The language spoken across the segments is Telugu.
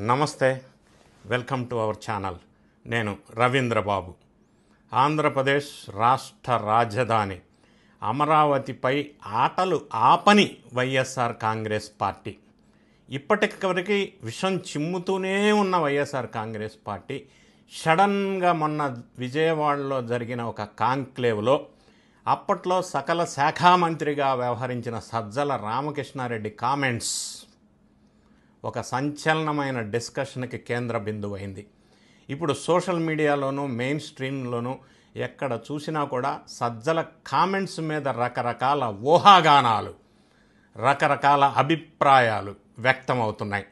నమస్తే, వెల్కమ్ టు అవర్ ఛానల్. నేను రవీంద్రబాబు. ఆంధ్రప్రదేశ్ రాష్ట్ర రాజధాని అమరావతిపై ఆటలు ఆపని వైఎస్ఆర్ కాంగ్రెస్ పార్టీ. ఇప్పటివరకు విషం చిమ్ముతూనే ఉన్న వైఎస్ఆర్ కాంగ్రెస్ పార్టీ సడన్గా మొన్న విజయవాడలో జరిగిన ఒక కాంక్లేవ్లో అప్పట్లో సకల శాఖా మంత్రిగా వ్యవహరించిన సజ్జల రామకృష్ణారెడ్డి కామెంట్స్ ఒక సంచలనమైన డిస్కషన్కి కేంద్ర బిందువు అయింది. ఇప్పుడు సోషల్ మీడియాలోనూ మెయిన్ స్ట్రీమ్లోనూ ఎక్కడ చూసినా కూడా సజ్జల కామెంట్స్ మీద రకరకాల ఊహాగానాలు, రకరకాల అభిప్రాయాలు వ్యక్తమవుతున్నాయి.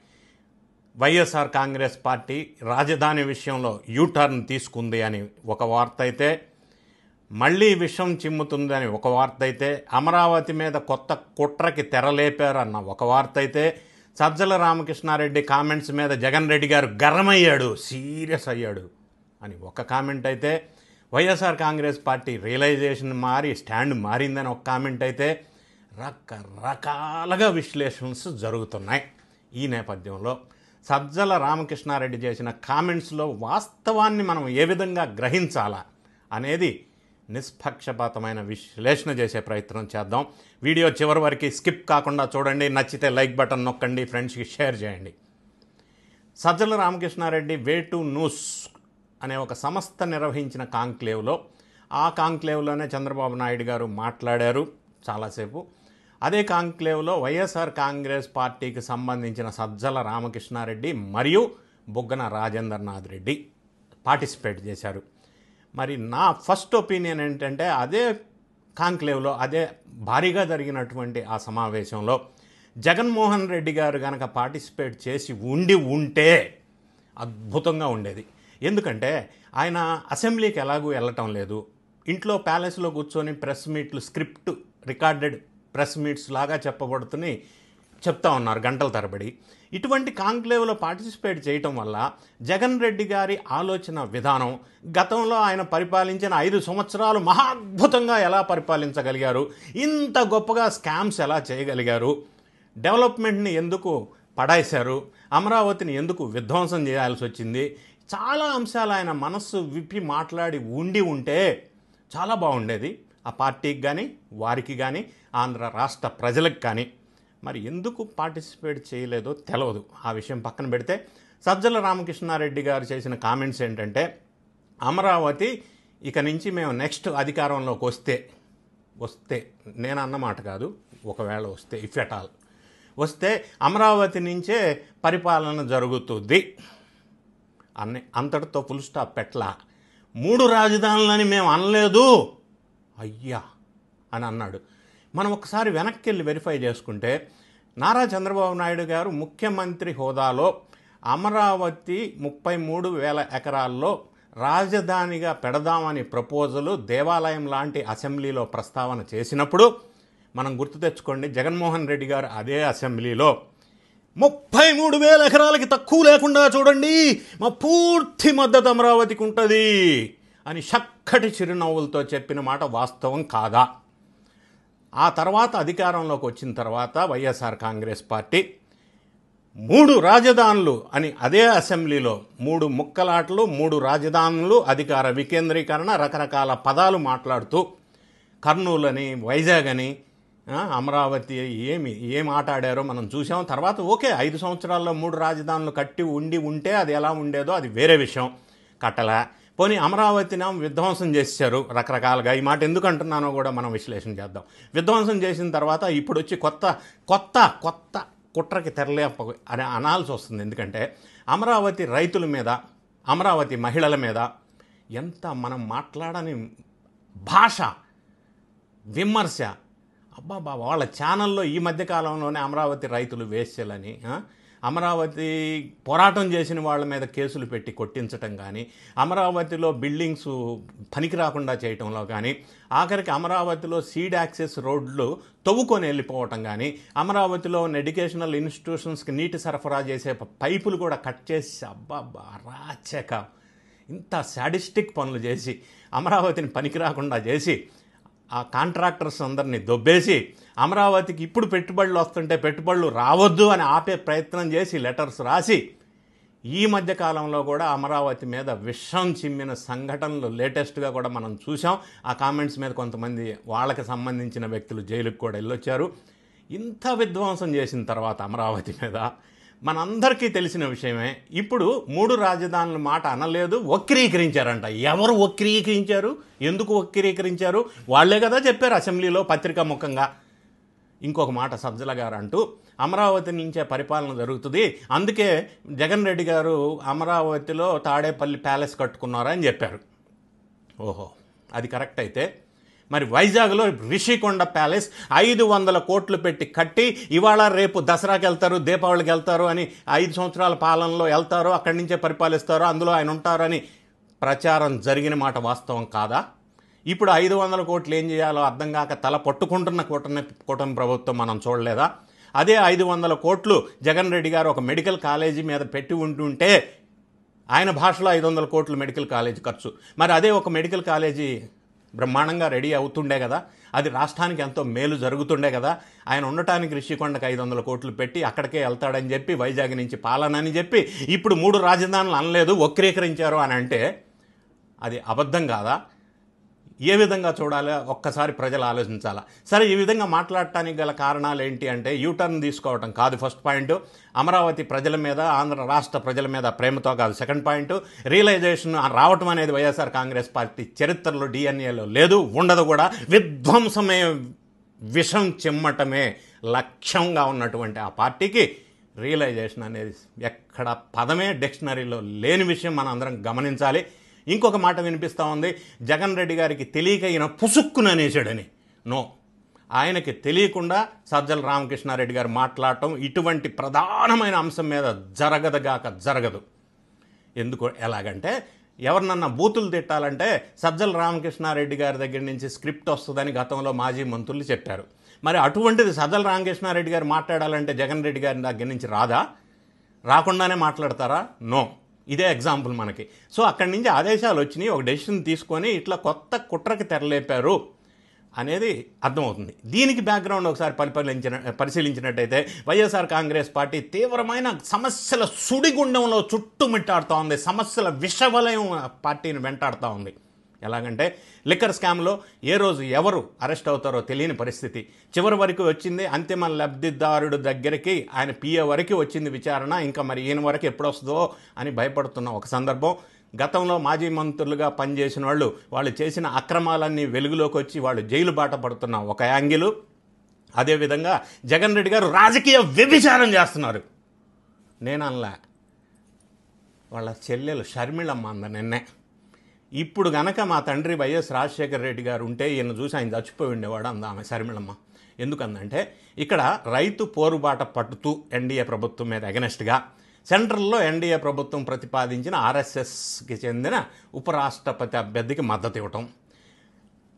వైఎస్ఆర్ కాంగ్రెస్ పార్టీ రాజధాని విషయంలో యూటర్న్ తీసుకుంది అని ఒక వార్త అయితే, మళ్ళీ విషం చిమ్ముతుందని ఒక వార్త అయితే, అమరావతి మీద కొత్త కుట్రకి తెరలేపారన్న ఒక వార్త అయితే, సజ్జల రామకృష్ణారెడ్డి కామెంట్స్ మీద జగన్ రెడ్డి గారు గర్రమయ్యాడు, సీరియస్ అయ్యాడు అని ఒక కామెంట్ అయితే, వైఎస్ఆర్ కాంగ్రెస్ పార్టీ రియలైజేషన్ మారి స్టాండ్ మారిందని ఒక కామెంట్ అయితే, రకరకాలుగా విశ్లేషణస్ జరుగుతున్నాయి. ఈ నేపథ్యంలో సజ్జల రామకృష్ణారెడ్డి చేసిన కామెంట్స్లో వాస్తవాన్ని మనం ఏ విధంగా గ్రహించాలా అనేది నిష్పక్షపాతమైన విశ్లేషణ చేసే ప్రయత్నం చేద్దాం. వీడియో చివరి వరకు స్కిప్ కాకుండా చూడండి. నచ్చితే లైక్ బటన్ నొక్కండి, ఫ్రెండ్స్కి షేర్ చేయండి. Sajjala Ramakrishna Reddy way to news అనే ఒక సంస్థ నిర్వహించిన కాంక్లేవ్లో, ఆ కాంక్లేవ్లోనే చంద్రబాబు నాయుడు గారు మాట్లాడారు చాలాసేపు. అదే కాంక్లేవ్లో వైఎస్ఆర్ కాంగ్రెస్ పార్టీకి సంబంధించిన సజ్జల రామకృష్ణారెడ్డి మరియు బుగ్గన రాజేంద్రనాథ్ రెడ్డి పార్టిసిపేట్ చేశారు. మరి నా ఫస్ట్ ఒపీనియన్ ఏంటంటే, అదే కాంక్లేవ్లో, అదే భారీగా జరిగినటువంటి ఆ సమావేశంలో జగన్మోహన్ రెడ్డి గారు కనుక పార్టిసిపేట్ చేసి ఉంటే అద్భుతంగా ఉండేది. ఎందుకంటే ఆయన అసెంబ్లీకి ఎలాగూ వెళ్ళటం లేదు, ఇంట్లో ప్యాలెస్లో కూర్చొని ప్రెస్ మీట్లు, స్క్రిప్ట్ రికార్డెడ్ ప్రెస్ మీట్స్ లాగా చెప్తా ఉన్నారు గంటల తరబడి. ఇటువంటి కాంక్లేవ్లో పార్టిసిపేట్ చేయటం వల్ల జగన్ రెడ్డి గారి ఆలోచన విధానం, గతంలో ఆయన పరిపాలించిన 5 సంవత్సరాలు మహాద్భుతంగా ఎలా పరిపాలించగలిగారు, ఇంత గొప్పగా స్కామ్స్ ఎలా చేయగలిగారు, డెవలప్మెంట్ని ఎందుకు పడేశారు, అమరావతిని ఎందుకు విధ్వంసం చేయాల్సి వచ్చింది, చాలా అంశాలు ఆయన మనస్సు విప్పి మాట్లాడి ఉంటే చాలా బాగుండేది. ఆ పార్టీకి కానీ, వారికి కానీ, ఆంధ్ర రాష్ట్ర ప్రజలకు కానీ. మరి ఎందుకు పార్టిసిపేట్ చేయలేదో తెలియదు. ఆ విషయం పక్కన పెడితే, సజ్జల రామకృష్ణారెడ్డి గారు చేసిన కామెంట్స్ ఏంటంటే, అమరావతి ఇక నుంచి మేము నెక్స్ట్ అధికారంలోకి వస్తే నేను అన్నమాట కాదు, ఒకవేళ వస్తే, ఇఫ్ ఎట్ ఆల్ వస్తే అమరావతి నుంచే పరిపాలన జరుగుతుంది అంతటితో ఫుల్ స్టాప్ పెట్టలా. 3 రాజధానులని మేము అనలేదు అయ్యా అని అన్నాడు. మనం ఒకసారి వెనక్కి వెళ్ళి వెరిఫై చేసుకుంటే, నారా చంద్రబాబు నాయుడు గారు ముఖ్యమంత్రి హోదాలో అమరావతి 33,000 ఎకరాల్లో రాజధానిగా పెడదామని ప్రపోజలు దేవాలయం లాంటి అసెంబ్లీలో ప్రస్తావన చేసినప్పుడు మనం గుర్తు తెచ్చుకోండి, జగన్మోహన్ రెడ్డి గారు అదే అసెంబ్లీలో 33,000 ఎకరాలకి తక్కువ లేకుండా చూడండి, మా పూర్తి మద్దతు అమరావతికి ఉంటుంది అని చక్కటి చిరునవ్వులతో చెప్పిన మాట వాస్తవం కాదా? ఆ తర్వాత అధికారంలోకి వచ్చిన తర్వాత వైఎస్ఆర్ కాంగ్రెస్ పార్టీ 3 రాజధానులు అని అదే అసెంబ్లీలో 3 ముక్కలాటలు, 3 రాజధానులు, అధికార వికేంద్రీకరణ, రకరకాల పదాలు మాట్లాడుతూ కర్నూలు అని, వైజాగ్ అని, అమరావతి ఏం ఆట ఆడారో మనం చూసాం. తర్వాత ఓకే, 5 సంవత్సరాల్లో 3 రాజధానులు కట్టి ఉంటే అది ఎలా ఉండేదో అది వేరే విషయం. కట్టలా పోనీ అమరావతిని విధ్వంసం చేశారు రకరకాలుగా. ఈ మాట ఎందుకు అంటున్నానో కూడా మనం విశ్లేషణ చేద్దాం. విధ్వంసం చేసిన తర్వాత ఇప్పుడు వచ్చి కొత్త కుట్రకి తెరలేప అని అనాల్సి వస్తుంది. ఎందుకంటే అమరావతి రైతుల మీద, అమరావతి మహిళల మీద ఎంత మనం మాట్లాడని భాష, విమర్శ, అబ్బాబా వాళ్ళ ఛానల్లో ఈ మధ్యకాలంలోనే అమరావతి రైతులు వేశ్యలని, అమరావతి పోరాటం చేసిన వాళ్ళ మీద కేసులు పెట్టి కొట్టించటం కానీ, అమరావతిలో బిల్డింగ్స్ పనికి రాకుండా చేయటంలో కానీ, ఆఖరికి అమరావతిలో సీడ్ యాక్సెస్ రోడ్లు తవ్వుకొని వెళ్ళిపోవటం కానీ, అమరావతిలో ఎడ్యుకేషనల్ ఇన్స్టిట్యూషన్స్కి నీటి సరఫరా చేసే పైపులు కూడా కట్ చేసి, అబ్బాబా రాచక ఇంత శాడిస్టిక్ పనులు చేసి అమరావతిని పనికి రాకుండా చేసి ఆ కాంట్రాక్టర్స్ అందరినీ దొబ్బేసి అమరావతికి ఇప్పుడు పెట్టుబడులు వస్తుంటే పెట్టుబడులు రావద్దు అని ఆపే ప్రయత్నం చేసి లెటర్స్ రాసి ఈ మధ్య కాలంలో కూడా అమరావతి మీద విషం చిమ్మిన సంఘటనలు లేటెస్ట్గా కూడా మనం చూసాం. ఆ కామెంట్స్ మీద కొంతమంది వాళ్ళకి సంబంధించిన వ్యక్తులు జైలుకు కూడా వెళ్ళొచ్చారు. ఇంత విధ్వంసం చేసిన తర్వాత అమరావతి మీద మనందరికీ తెలిసిన విషయమే. ఇప్పుడు 3 రాజధానుల మాట అనలేదు, వక్రీకరించారంట. ఎవరు వక్రీకరించారు, ఎందుకు వక్రీకరించారు? వాళ్లే కదా చెప్పారు అసెంబ్లీలో పత్రికా ముఖంగా. ఇంకొక మాట సజ్జల గారు అంటూ అమరావతి నుంచే పరిపాలన జరుగుతుంది, అందుకే జగన్ రెడ్డి గారు అమరావతిలో తాడేపల్లి ప్యాలెస్ కట్టుకున్నారని చెప్పారు. ఓహో, అది కరెక్ట్ అయితే మరి వైజాగ్లో రిషికొండ ప్యాలెస్ 500 కోట్లు పెట్టి కట్టి ఇవాళ రేపు దసరాకి వెళ్తారు, దీపావళికి వెళ్తారు అని 5 సంవత్సరాల పాలనలో వెళ్తారు, అక్కడి నుంచే పరిపాలిస్తారు, అందులో ఆయన ఉంటారని ప్రచారం జరిగిన మాట వాస్తవం కాదా? ఇప్పుడు 500 కోట్లు ఏం చేయాలో అర్థం కాక తల పట్టుకుంటున్న కూటమి ప్రభుత్వం మనం చూడలేదా? అదే 500 కోట్లు జగన్ రెడ్డి గారు ఒక మెడికల్ కాలేజీ మీద పెట్టి ఉంటుంటే ఆయన భాషలో 500 కోట్లు మెడికల్ కాలేజీ ఖర్చు. మరి అదే ఒక మెడికల్ కాలేజీ బ్రహ్మాండంగా రెడీ అవుతుండే కదా, అది రాష్ట్రానికి ఎంతో మేలు జరుగుతుండే కదా. ఆయన ఉండటానికి రిషికొండకు 500 కోట్లు పెట్టి అక్కడికే వెళ్తాడని చెప్పి వైజాగ్ నుంచి పాలన అని చెప్పి ఇప్పుడు 3 రాజధానులు అనలేదు, వక్రీకరించారు అని అంటే అది అబద్ధం కాదా? ఏ విధంగా చూడాలో ఒక్కసారి ప్రజలు ఆలోచించాలా. సరే, ఈ విధంగా మాట్లాడటానికి గల కారణాలు ఏంటి అంటే యూటర్న్ తీసుకోవటం కాదు ఫస్ట్ పాయింట్, అమరావతి ప్రజల మీద ఆంధ్ర రాష్ట్ర ప్రజల మీద ప్రేమతో కాదు సెకండ్ పాయింట్, రియలైజేషన్ రావటం అనేది వైఎస్ఆర్ కాంగ్రెస్ పార్టీ చరిత్రలో డిఎన్ఏలో లేదు, ఉండదు కూడా. విధ్వంసమే విషం చిమ్మటమే లక్ష్యంగా ఉన్నటువంటి ఆ పార్టీకి రియలైజేషన్ అనేది ఎక్కడ పదమే డిక్షనరీలో లేని విషయం మనం అందరం గమనించాలి. ఇంకొక మాట వినిపిస్తూ ఉంది, జగన్ రెడ్డి గారికి తెలియక ఈయన పుసుక్కున అనేసాడని. నో, ఆయనకి తెలియకుండా సజ్జల రామకృష్ణారెడ్డి గారు మాట్లాడటం ఇటువంటి ప్రధానమైన అంశం మీద జరగదు. ఎందుకు ఎలాగంటే, ఎవరినన్నా బూతులు తిట్టాలంటే సజ్జల రామకృష్ణారెడ్డి గారి దగ్గర నుంచి స్క్రిప్ట్ వస్తుందని గతంలో మాజీ మంత్రులు చెప్పారు. మరి అటువంటిది సజ్జల రామకృష్ణారెడ్డి గారు మాట్లాడాలంటే జగన్ రెడ్డి గారి దగ్గర నుంచి రాదా? రాకుండానే మాట్లాడతారా? నో. ఇదే ఎగ్జాంపుల్ మనకి. సో అక్కడి నుంచి ఆదేశాలు వచ్చినాయి, ఒక డెసిషన్ తీసుకొని ఇట్లా కొత్త కుట్రకి తెరలేపారు అనేది అర్థమవుతుంది. దీనికి బ్యాక్గ్రౌండ్ ఒకసారి పరిశీలించినట్టయితే వైఎస్ఆర్ కాంగ్రెస్ పార్టీ తీవ్రమైన సమస్యల సుడిగుండంలో చుట్టుమిట్టాడుతూ ఉంది, సమస్యల విషవలయం పార్టీని వెంటాడుతూ ఉంది. ఎలాగంటే లిక్కర్ స్కామ్లో ఏ రోజు ఎవరు అరెస్ట్ అవుతారో తెలియని పరిస్థితి. చివరి వరకు వచ్చింది అంతిమ లబ్ధిదారుడు దగ్గరికి, ఆయన పిఏ వరకు వచ్చింది విచారణ, ఇంకా మరి ఈయన వరకు ఎప్పుడు వస్తుందో అని భయపడుతున్న ఒక సందర్భం. గతంలో మాజీ మంత్రులుగా పనిచేసిన వాళ్ళు చేసిన అక్రమాలన్నీ వెలుగులోకి వచ్చి వాళ్ళు జైలు బాట పడుతున్న ఒక యాంగిలు. అదేవిధంగా జగన్ రెడ్డి గారు రాజకీయ వ్యభిచారం చేస్తున్నారు. నేనల్లా, వాళ్ళ చెల్లెలు షర్మిళమ్మ అంద నిన్నే. ఇప్పుడు గనక మా తండ్రి వైఎస్ రాజశేఖర రెడ్డి గారు ఉంటే ఈయన చూసి ఆయన చచ్చిపోయి ఉండేవాడు అంద ఆమె షర్మిళమ్మ. ఎందుకందంటే ఇక్కడ రైతు పోరుబాట పట్టుతూ ఎన్డీఏ ప్రభుత్వం మీద అగెనెస్ట్గా సెంట్రల్లో ఎన్డీఏ ప్రభుత్వం ప్రతిపాదించిన ఆర్ఎస్ఎస్కి చెందిన ఉపరాష్ట్రపతి అభ్యర్థికి మద్దతు ఇవ్వటం.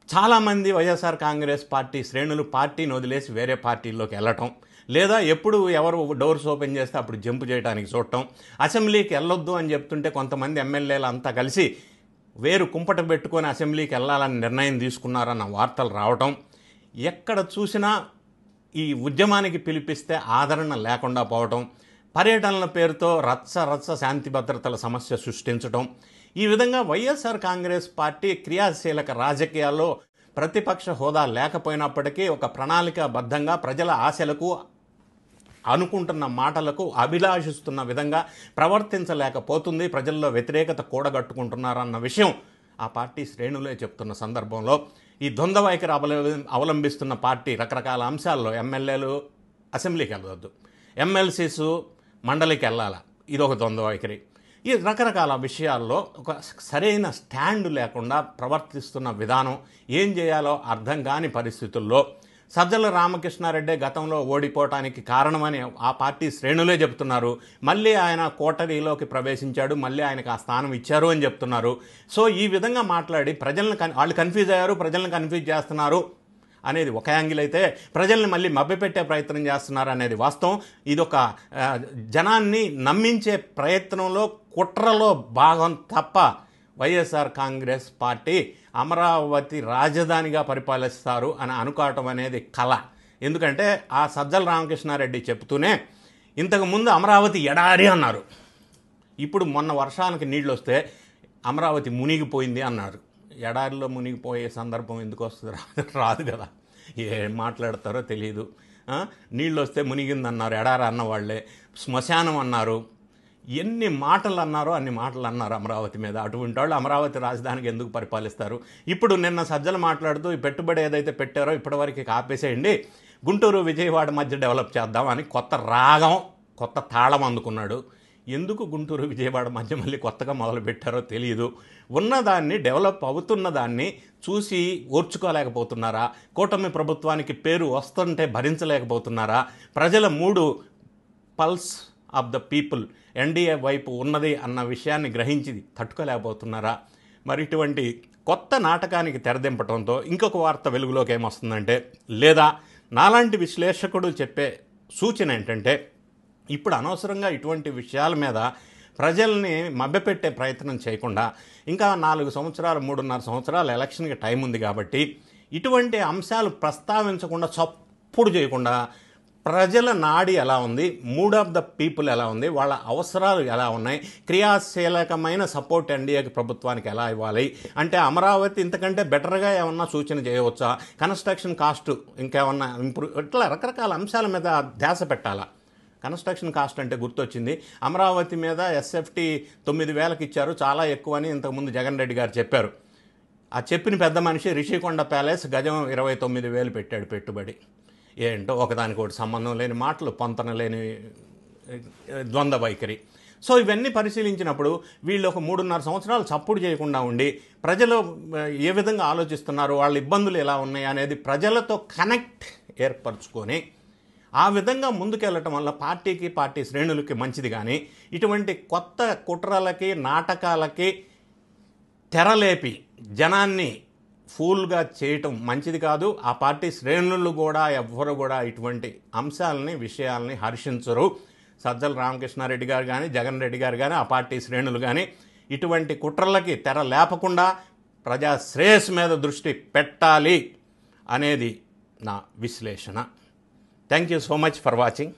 చాలామంది వైఎస్ఆర్ కాంగ్రెస్ పార్టీ శ్రేణులు పార్టీని వదిలేసి వేరే పార్టీల్లోకి వెళ్ళటం, లేదా ఎప్పుడు ఎవరు డోర్స్ ఓపెన్ చేస్తే అప్పుడు జంపు చేయడానికి చూడటం, అసెంబ్లీకి వెళ్ళొద్దు అని చెప్తుంటే కొంతమంది ఎమ్మెల్యేలు అంతా కలిసి వేరు కుంపట పెట్టుకొని అసెంబ్లీకి వెళ్ళాలని నిర్ణయం తీసుకున్నారన్న వార్తలు రావటం, ఎక్కడ చూసినా ఈ ఉద్యమానికి పిలిపిస్తే ఆదరణ లేకుండా పోవటం, పర్యటనల పేరుతో రచ్చ శాంతి భద్రతల సమస్య సృష్టించడం. ఈ విధంగా వైఎస్ఆర్ కాంగ్రెస్ పార్టీ క్రియాశీలక రాజకీయాల్లో ప్రతిపక్ష హోదా లేకపోయినప్పటికీ ఒక ప్రణాళికాబద్ధంగా ప్రజల ఆశలకు అనుకుంటున్న మాటలకు అభిలాషిస్తున్న విధంగా ప్రవర్తించలేకపోతుంది, ప్రజల్లో వ్యతిరేకత కూడగట్టుకుంటున్నారన్న విషయం ఆ పార్టీ శ్రేణులే చెప్తున్న సందర్భంలో ఈ ద్వంద్వ వైఖరి అవలంబిస్తున్న పార్టీ రకరకాల అంశాల్లో ఎమ్మెల్యేలు అసెంబ్లీకి వెళ్ళవద్దు, ఎమ్మెల్సీస్ మండలికి వెళ్ళాలా, ఇదొక ద్వంద్వ వైఖరి. ఈ రకరకాల విషయాల్లో ఒక సరైన స్టాండ్ లేకుండా ప్రవర్తిస్తున్న విధానం, ఏం చేయాలో అర్థం కాని పరిస్థితుల్లో సజ్జల రామకృష్ణారెడ్డి గతంలో ఓడిపోవటానికి కారణమని ఆ పార్టీ శ్రేణులే చెప్తున్నారు. మళ్ళీ ఆయన కోటరీలోకి ప్రవేశించాడు, మళ్ళీ ఆయనకు ఆ స్థానం ఇచ్చారు అని చెప్తున్నారు. సో ఈ విధంగా మాట్లాడి వాళ్ళు కన్ఫ్యూజ్ అయ్యారు, ప్రజలను కన్ఫ్యూజ్ చేస్తున్నారు అనేది ఒక యాంగిల్ అయితే, ప్రజల్ని మళ్ళీ మభ్యపెట్టే ప్రయత్నం చేస్తున్నారు అనేది వాస్తవం. ఇదొక జనాన్ని నమ్మించే ప్రయత్నంలో కుట్రలో భాగం తప్ప వైఎస్ఆర్ కాంగ్రెస్ పార్టీ అమరావతి రాజధానిగా పరిపాలిస్తారు అని అనుకోవటం అనేది కళ. ఎందుకంటే ఆ సజ్జల రామకృష్ణారెడ్డి చెప్తూనే ఇంతకుముందు అమరావతి ఎడారి అన్నారు, ఇప్పుడు మొన్న వర్షానికి నీళ్ళు వస్తే అమరావతి మునిగిపోయింది అన్నారు. ఎడారిలో మునిగిపోయే సందర్భం ఎందుకు వస్తుంది? రాదు కదా. ఏం మాట్లాడతారో తెలియదు. నీళ్ళు వస్తే మునిగిందన్నారు, ఎడారి అన్న వాళ్ళే. శ్మశానం అన్నారు. ఎన్ని మాటలు అన్నారో అన్ని మాటలు అన్నారు అమరావతి మీద. అటువంటి వాళ్ళు అమరావతి రాజధానికి ఎందుకు పరిపాలిస్తారు? ఇప్పుడు నిన్న సజ్జలు మాట్లాడుతూ ఈ పెట్టుబడి ఏదైతే పెట్టారో ఇప్పటివరకు ఆపేసేయండి, గుంటూరు విజయవాడ మధ్య డెవలప్ చేద్దాం అని కొత్త రాగం, కొత్త తాళం అందుకున్నాడు. ఎందుకు గుంటూరు విజయవాడ మధ్య మళ్ళీ కొత్తగా మొదలుపెట్టారో తెలియదు. ఉన్నదాన్ని, డెవలప్ అవుతున్న దాన్ని చూసి ఓర్చుకోలేకపోతున్నారా? కూటమి ప్రభుత్వానికి పేరు వస్తుంటే భరించలేకపోతున్నారా? ప్రజల మూడు pulse of the people NDA వైపు ఉన్నది అన్న విషయాన్ని గ్రహించి తట్టుకోలేకపోతున్నారా? మరి ఇటువంటి కొత్త నాటకానికి తెరదింపడంతో ఇంకొక వార్త వెలుగులోకి ఏమొస్తుందంటే, లేదా నాలాంటి విశ్లేషకుడు చెప్పే సూచన ఏంటంటే, ఇప్పుడు అనవసరంగా ఇటువంటి విషయాల మీద ప్రజల్ని మభ్యపెట్టే ప్రయత్నం చేయకుండా, ఇంకా 4 సంవత్సరాలు 3.5 సంవత్సరాలు ఎలక్షన్కి టైం ఉంది కాబట్టి ఇటువంటి అంశాలు ప్రస్తావించకుండా, చప్పుడు చేయకుండా ప్రజల నాడి ఎలా ఉంది, మూడ్ ఆఫ్ ద పీపుల్ ఎలా ఉంది, వాళ్ళ అవసరాలు ఎలా ఉన్నాయి, క్రియాశీలకమైన సపోర్ట్ ఎన్డీఏకి ప్రభుత్వానికి ఎలా ఇవ్వాలి, అంటే అమరావతి ఇంతకంటే బెటర్గా ఏమన్నా సూచన చేయవచ్చా, కన్స్ట్రక్షన్ కాస్ట్ ఇంకేమన్నా ఇంప్రూవ్, ఇట్లా రకరకాల అంశాల మీద ధ్యాస పెట్టాలా. కన్స్ట్రక్షన్ కాస్ట్ అంటే గుర్తొచ్చింది, అమరావతి మీద ఎస్ఎఫ్టీ 9,000కి ఇచ్చారు, చాలా ఎక్కువ అని ఇంతకుముందు జగన్ రెడ్డి గారు చెప్పారు. ఆ చెప్పిన పెద్ద మనిషి రిషికొండ ప్యాలెస్ గజం 29,000 పెట్టాడు పెట్టుబడి. ఏంటో ఒకదానికొకటి సంబంధం లేని మాటలు, పొంతన లేని ద్వంద్వ వైఖరి. సో ఇవన్నీ పరిశీలించినప్పుడు వీళ్ళు ఒక 3.5 సంవత్సరాలు చప్పుడు చేయకుండా ఉండి ప్రజలు ఏ విధంగా ఆలోచిస్తున్నారు, వాళ్ళ ఇబ్బందులు ఎలా ఉన్నాయి అనేది ప్రజలతో కనెక్ట్ ఏర్పరచుకొని ఆ విధంగా ముందుకెళ్ళటం వల్ల పార్టీకి, పార్టీ శ్రేణులకి మంచిది. కానీ ఇటువంటి కొత్త కుట్రలకి, నాటకాలకి తెరలేపి జనాన్ని ఫూల్గా చేయటం మంచిది కాదు. ఆ పార్టీ శ్రేణులు కూడా ఎవ్వరు కూడా ఇటువంటి అంశాలని, విషయాలని హర్షించరు. సజ్జల రామకృష్ణారెడ్డి గారు కానీ, జగన్ రెడ్డి గారు కానీ, ఆ పార్టీ శ్రేణులు కానీ ఇటువంటి కుట్రలకి తెర లేపకుండా ప్రజా శ్రేయస్సు మీద దృష్టి పెట్టాలి అనేది నా విశ్లేషణ. Thank you so much for watching.